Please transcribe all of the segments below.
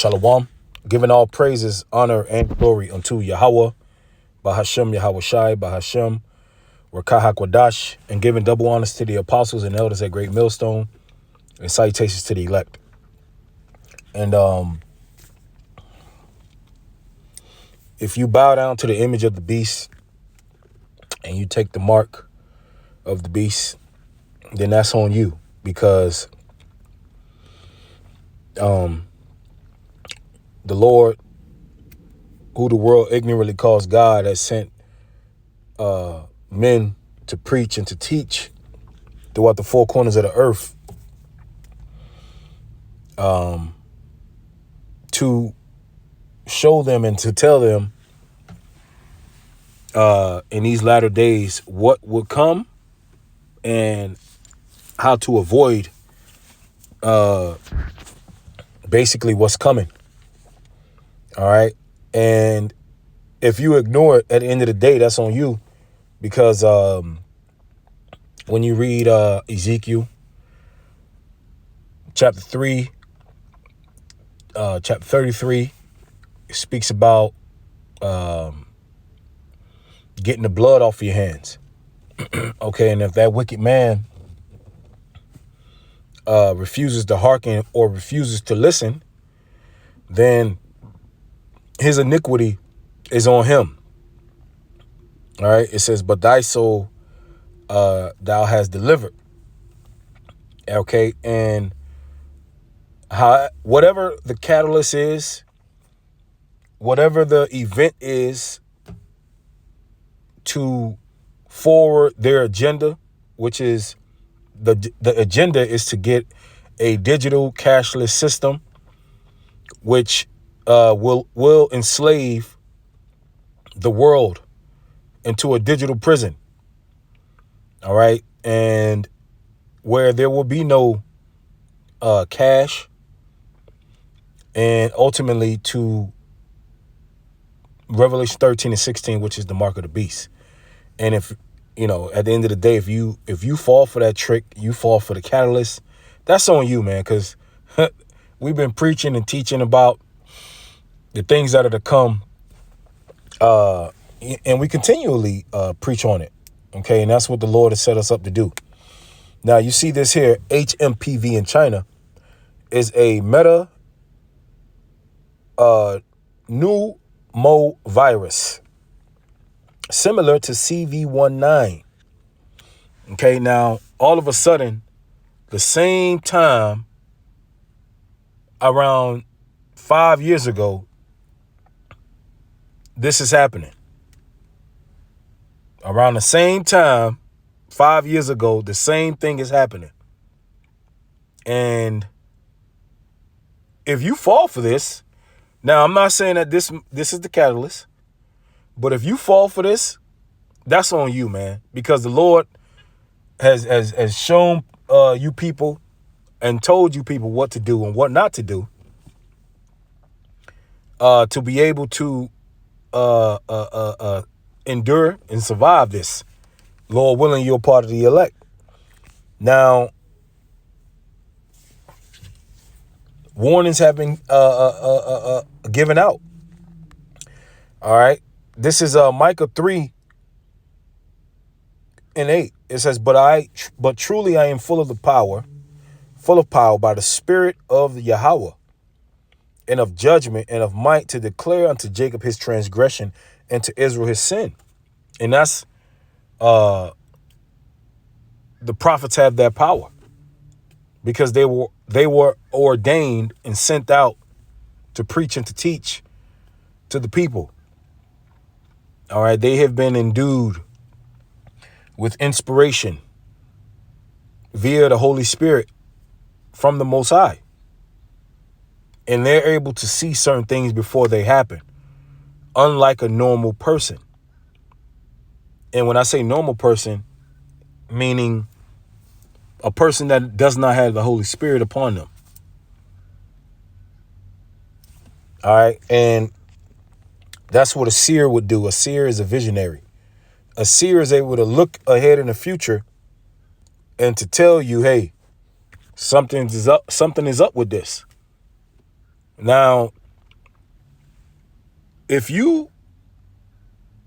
Shalom. Giving all praises, honor, and glory unto Yahweh, Bahashem Yahweh Shai, Bahashem, Rakah HaKodash, and giving double honors to the apostles and elders at Great Millstone, and salutations to the elect. And if you bow down to the image of the beast and you take the mark of the beast, then that's on you, because the Lord, who the world ignorantly calls God, has sent men to preach and to teach throughout the four corners of the earth, to show them and to tell them in these latter days what would come and how to avoid basically what's coming. All right. And if you ignore it, at the end of the day, that's on you, because when you read Ezekiel chapter 3, chapter 33, it speaks about getting the blood off your hands. Okay. And if that wicked man refuses to hearken or refuses to listen, then his iniquity is on him. All right. It says, but thy soul thou hast delivered. Okay. And whatever the catalyst is, whatever the event is to forward their agenda, which is the agenda is to get a digital cashless system, which will enslave the world into a digital prison. All right. And where there will be no cash, and ultimately to Revelation 13 and 16, which is the mark of the beast. And if, you know, at the end of the day, if you fall for that trick, you fall for the catalyst, that's on you, man. Because we've been preaching and teaching about the things that are to come, and we continually preach on it. Okay. And that's what the Lord has set us up to do. Now, you see this here, HMPV in China is a pneumovirus similar to CV19. Okay. Now, all of a sudden, the same time around 5 years ago, this is happening. Around the same time, 5 years ago, the same thing is happening. And if you fall for this, now I'm not saying that this is the catalyst, but if you fall for this, that's on you, man, because the Lord has shown you people and told you people what to do and what not to do, to be able to endure and survive this. Lord willing, you're part of the elect. Now, warnings have been given out. All right. This is Micah 3 and 8. It says, but truly I am full of power by the Spirit of Yahweh, and of judgment and of might, to declare unto Jacob his transgression and to Israel his sin. And that's the prophets have that power, because they were ordained and sent out to preach and to teach to the people. All right. They have been endued with inspiration via the Holy Spirit from the Most High. And they're able to see certain things before they happen, unlike a normal person. And when I say normal person, meaning a person that does not have the Holy Spirit upon them. All right. And that's what a seer would do. A seer is a visionary. A seer is able to look ahead in the future and to tell you, hey, something is up with this. Now,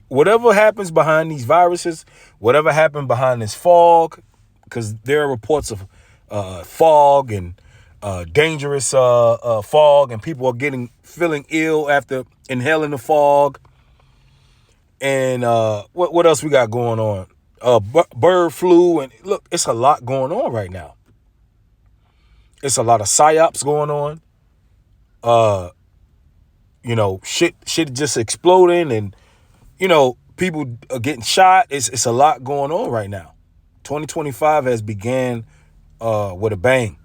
whatever happens behind these viruses, whatever happened behind this fog, because there are reports of fog and dangerous fog, and people are feeling ill after inhaling the fog. And what else we got going on? Bird flu, and look, it's a lot going on right now. It's a lot of psyops going on. Shit just exploding, and people are getting shot. It's a lot going on right now. 2025 has began with a bang.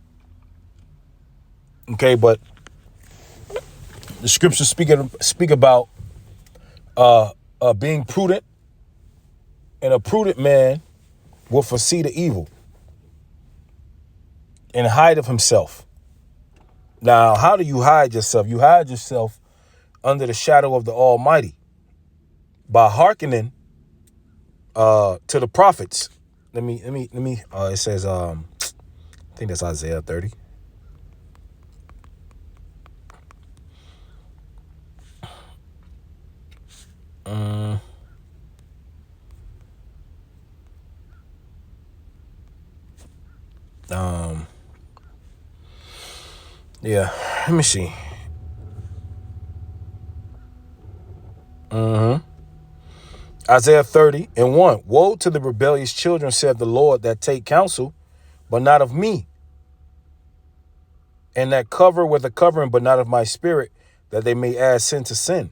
Okay, but the scriptures speak about being prudent, and a prudent man will foresee the evil and hide of himself. Now, how do you hide yourself? You hide yourself under the shadow of the Almighty by hearkening to the prophets. Let me. It says, I think that's Isaiah 30. Yeah, let me see. Isaiah 30:1. Woe to the rebellious children, saith the Lord, that take counsel, but not of me, and that cover with a covering, but not of my spirit, that they may add sin to sin,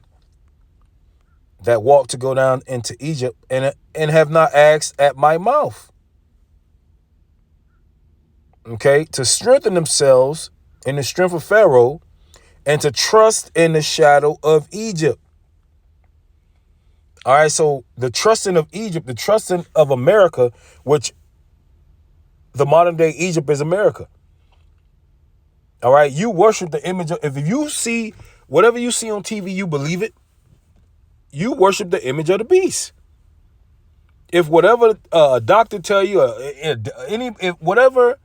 that walk to go down into Egypt, and have not asked at my mouth. Okay, to strengthen themselves in the strength of Pharaoh, and to trust in the shadow of Egypt. All right, so the trusting of Egypt, the trusting of America, which the modern day Egypt is America. All right, you worship the image of, if you see whatever you see on TV, you believe it. You worship the image of the beast. If whatever a doctor tell you, whatever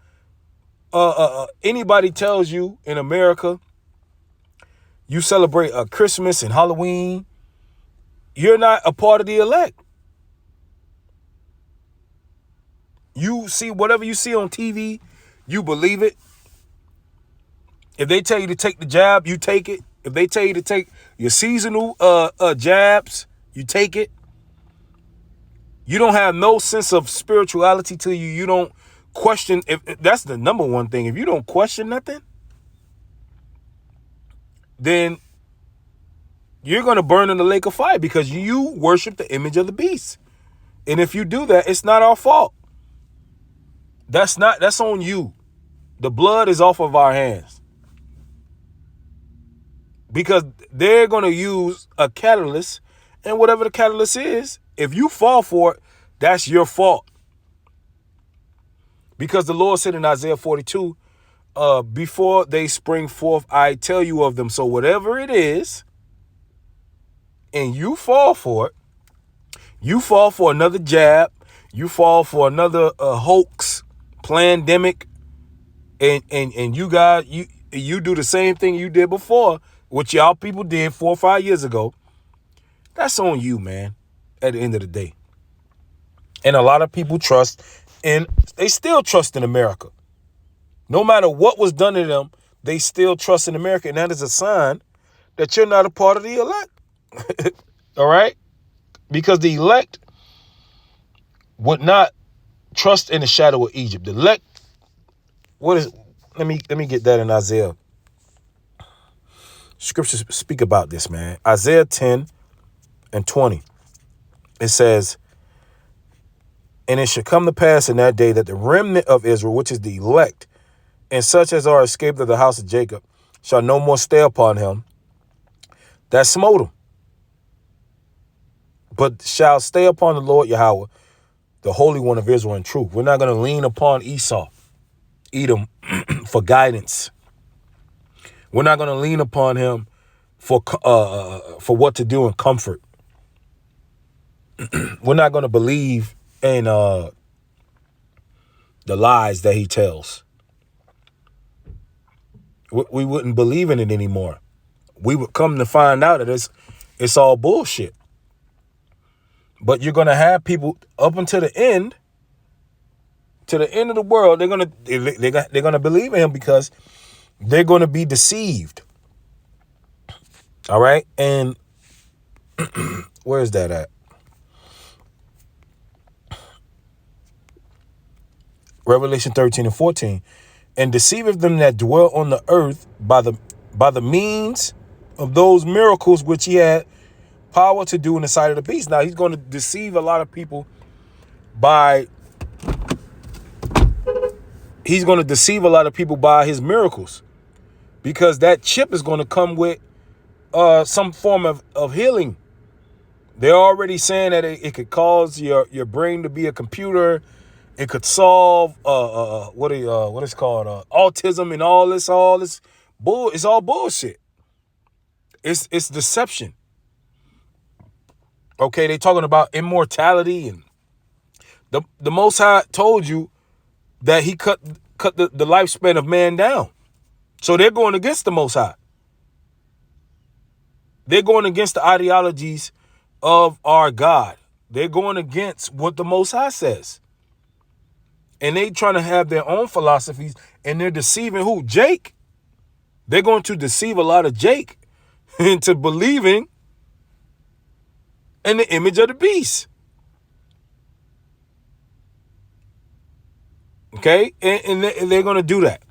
anybody tells you in America, you celebrate Christmas and Halloween, you're not a part of the elect. You see whatever you see on TV, you believe it. If they tell you to take the jab, you take it. If they tell you to take your seasonal jabs, you take it. You don't have no sense of spirituality to you. You don't question. If that's the number one thing. If you don't question nothing, then you're going to burn in the lake of fire, because you worship the image of the beast. And if you do that, it's not our fault. That's on you. The blood is off of our hands. Because they're going to use a catalyst, and whatever the catalyst is, if you fall for it, that's your fault. Because the Lord said in Isaiah 42, before they spring forth, I tell you of them. So whatever it is, and you fall for it, you fall for another jab, you fall for another hoax, pandemic, and you guys, you do the same thing you did before, which y'all people did 4 or 5 years ago. That's on you, man, at the end of the day. And a lot of people they still trust in America. No matter what was done to them, they still trust in America. And that is a sign that you're not a part of the elect. All right? Because the elect would not trust in the shadow of Egypt. The elect, let me get that in Isaiah. Scriptures speak about this, man. Isaiah 10:20. It says, and it shall come to pass in that day that the remnant of Israel, which is the elect, and such as are escaped of the house of Jacob, shall no more stay upon him that smote him, but shall stay upon the Lord Yahweh, the Holy One of Israel in truth. We're not going to lean upon Esau, Edom, for guidance. We're not going to lean upon him for what to do in comfort. We're not going to believe in the lies that he tells. We wouldn't believe in it anymore. we would come to find out that it's all bullshit. But you're gonna have people up until the end, to the end of the world. They're gonna believe in him because they're gonna be deceived. All right, and where's that at? Revelation 13 and 14. And deceiveth them that dwell on the earth by the means of those miracles which he had power to do in the sight of the beast. Now he's going to deceive a lot of people by his miracles, because that chip is going to come with some form of healing. They're already saying that it could cause your brain to be a computer. It could solve what is called autism and all this bull. It's all bullshit. It's deception. Okay, they talking about immortality, and the Most High told you that he cut the lifespan of man down. So they're going against the Most High. They're going against the ideologies of our God. They're going against what the Most High says. And they trying to have their own philosophies, and they're deceiving who? Jake. They're going to deceive a lot of Jake into believing in the image of the beast. Okay? And they're going to do that.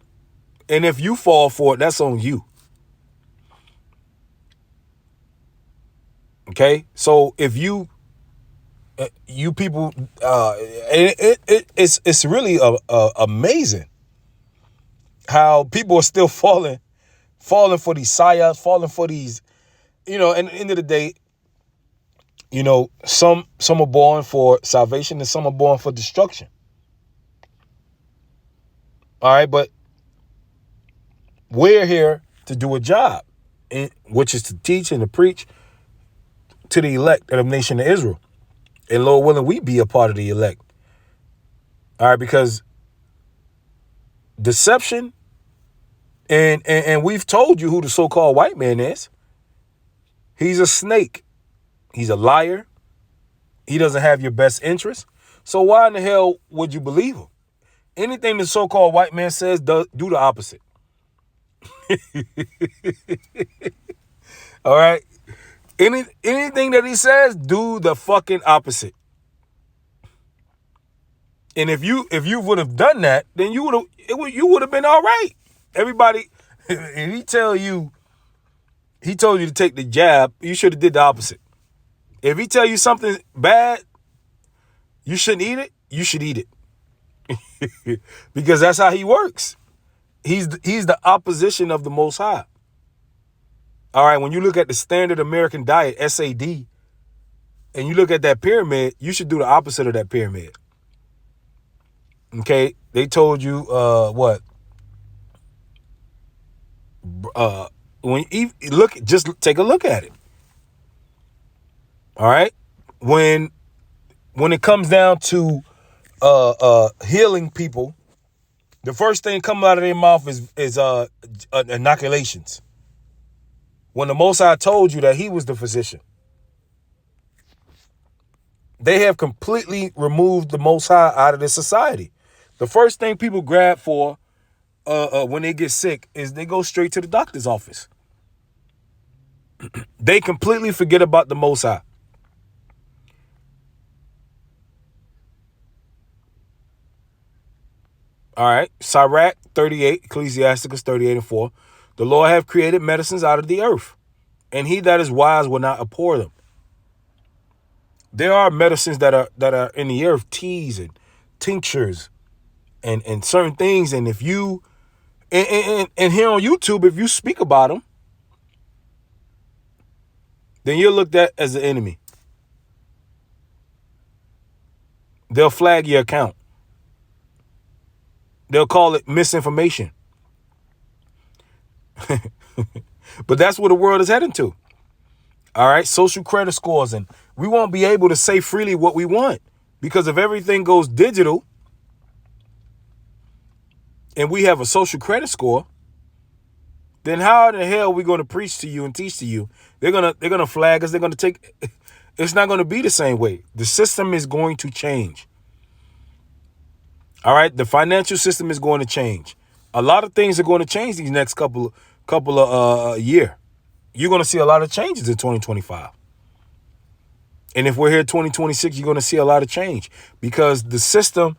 And if you fall for it, that's on you. Okay? So if you people, it's really amazing how people are still falling for these psyops, falling for these, and at the end of the day, some are born for salvation and some are born for destruction. All right, but we're here to do a job, which is to teach and to preach to the elect of the nation of Israel. And Lord willing, we be a part of the elect. All right, because deception, and we've told you who the so-called white man is. He's a snake. He's a liar. He doesn't have your best interest. So why in the hell would you believe him? Anything the so-called white man says, do the opposite. All right? Anything that he says, do the fucking opposite. And if you would have done that, then you would have been all right. Everybody, if he told you to take the jab, you should have did the opposite. If he tell you something bad, you shouldn't eat it, you should eat it. Because that's how he works. He's the opposition of the Most High. All right, when you look at the standard American diet, SAD, and you look at that pyramid, you should do the opposite of that pyramid. Okay, they told you what? When you look, just take a look at it. All right, when it comes down to healing people, the first thing coming out of their mouth is inoculations. When the Most High told you that he was the physician. They have completely removed the Most High out of this society. The first thing people grab for when they get sick is they go straight to the doctor's office. They completely forget about the Most High. All right, Sirach 38, Ecclesiasticus 38 and 4. The Lord hath created medicines out of the earth, and he that is wise will not abhor them. There are medicines that are in the earth, teas and tinctures and certain things. And if you, and here on YouTube, if you speak about them, then you're looked at as the enemy. They'll flag your account. They'll call it misinformation. But that's where the world is heading to. All right, social credit scores, and we won't be able to say freely what we want because if everything goes digital and we have a social credit score, then how in the hell are we going to preach to you and teach to you? They're gonna flag us. They're gonna take. It's not going to be the same way. The system is going to change. All right, the financial system is going to change. A lot of things are going to change these next couple of year. You're going to see a lot of changes in 2025. And if we're here 2026, you're going to see a lot of change because the system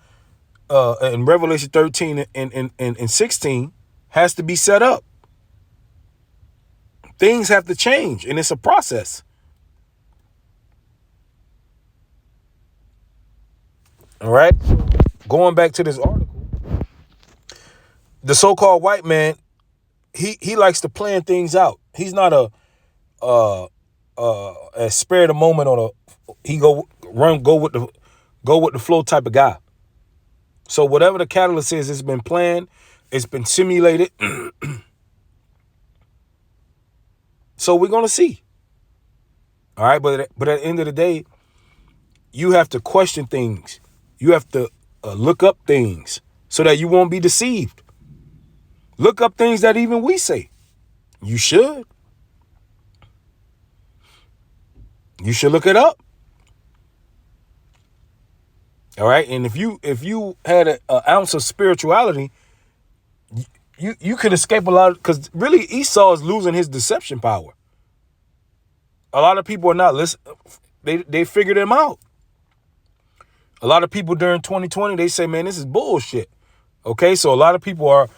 in Revelation 13 and 16 has to be set up. Things have to change, and it's a process. All right. Going back to this article, the so-called white man, he likes to plan things out. He's not a spare the moment or go with the flow type of guy. So whatever the catalyst is, it's been planned, it's been simulated. So we're gonna see. All right, but at the end of the day, you have to question things. You have to look up things so that you won't be deceived. Look up things that even we say. You should. You should look it up. All right. And if you had an ounce of spirituality, you could escape a lot, because really Esau is losing his deception power. A lot of people are not listening. They figured him out. A lot of people during 2020, they say, man, this is bullshit. Okay, so a lot of people are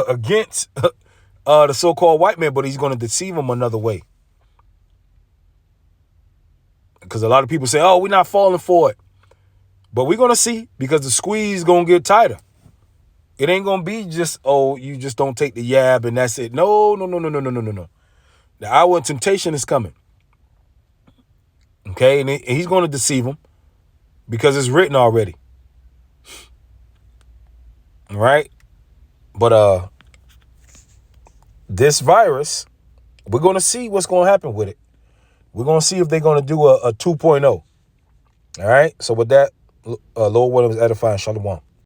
against the so-called white man, but he's going to deceive them another way. Because a lot of people say, oh, we're not falling for it. But we're going to see, because the squeeze is going to get tighter. It ain't going to be just, oh, you just don't take the yab and that's it. No. The hour of temptation is coming. Okay, and he's going to deceive them because it's written already. All right? But this virus, we're going to see what's going to happen with it. We're going to see if they're going to do a 2.0. All right? So with that, Lord Williams edifying. Shalom.